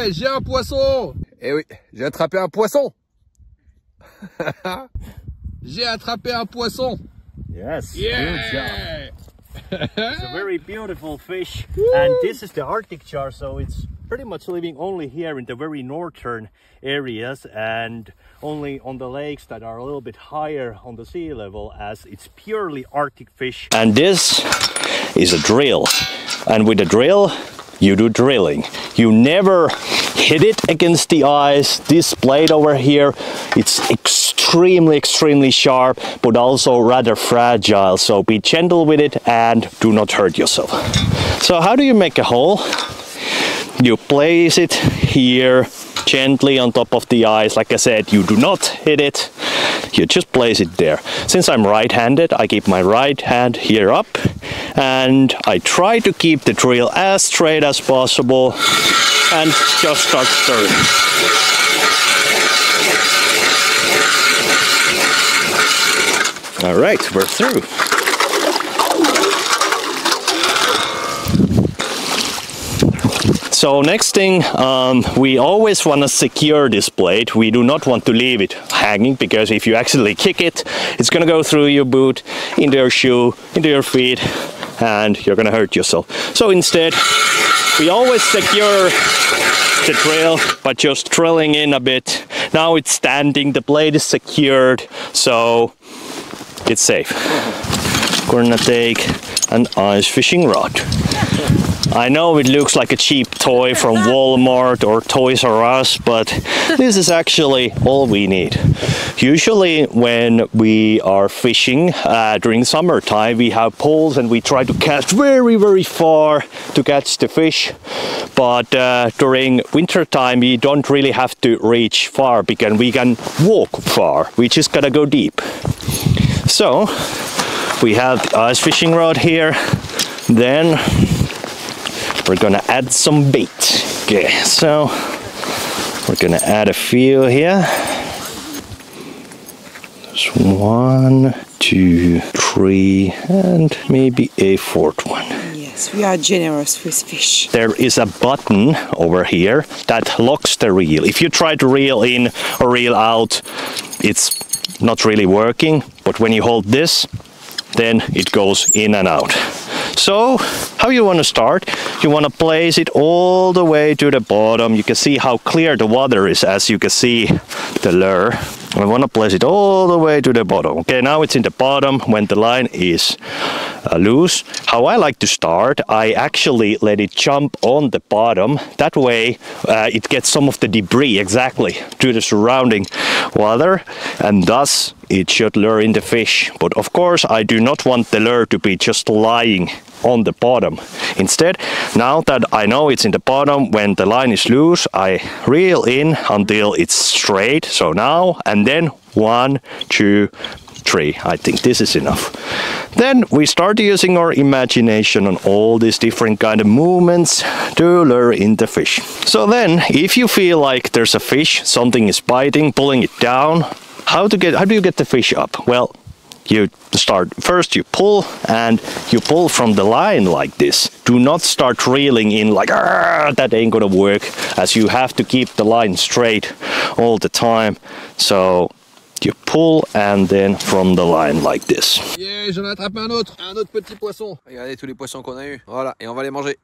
Yeah, j'ai un poisson. Eh oui, j'ai attrapé un poisson. J'ai attrapé un poisson. Yes, Yeah. good job. It's a very beautiful fish. And this is the Arctic char, so it's pretty much living only here in the very northern areas and only on the lakes that are a little bit higher on the sea level, as it's purely Arctic fish. And this is a drill. And with a drill, you do drilling. You never hit it against the ice. This blade over here, it's extremely sharp, but also rather fragile. So be gentle with it and do not hurt yourself. So how do you make a hole? You place it here gently on top of the ice. Like I said, you do not hit it. You just place it there. Since I'm right-handed, I keep my right hand here up and I try to keep the drill as straight as possible and just start stirring. All right, we're through. So next thing, we always want to secure this blade. We do not want to leave it hanging, because if you accidentally kick it, it's going to go through your boot, into your shoe, into your feet, and you're going to hurt yourself. So instead, we always secure the drill by just drilling in a bit. Now it's standing, the blade is secured, so it's safe. We're gonna take an ice fishing rod. I know it looks like a cheap toy from Walmart or Toys R Us, but this is actually all we need. Usually when we are fishing during summertime, we have poles and we try to cast very far to catch the fish. But during winter time, we don't really have to reach far, because we can walk far. We just gotta go deep. So we have the ice fishing rod here. Then we're gonna add some bait. Okay, so we're gonna add a few here. There's 1, 2, 3, and maybe a fourth one. Yes, we are generous with fish. There is a button over here that locks the reel. If you try to reel in or reel out, it's not really working, but when you hold this, then it goes in and out. So how you want to start? You want to place it all the way to the bottom. You can see how clear the water is, as you can see the lure. I want to place it all the way to the bottom. Okay, now it's in the bottom when the line is loose. How I like to start, I actually let it jump on the bottom. That way it gets some of the debris exactly to the surrounding water, and thus it should lure in the fish. But of course I do not want the lure to be just lying on the bottom. Instead, now that I know it's in the bottom, when the line is loose, I reel in until it's straight. So now and then 1, 2, 3. I think this is enough. Then we start using our imagination on all these different kind of movements to lure in the fish. So then, if you feel like there's a fish, something is biting, pulling it down, how do you get the fish up? Well, you start first, you pull, and you pull from the line like this. Do not start reeling in like, that ain't gonna work, as you have to keep the line straight all the time. So you pull and then from the line like this. Yeah, j'en ai attrapé un autre petit poisson. Regardez tous les poissons qu'on a eu. Voilà, et on va les manger.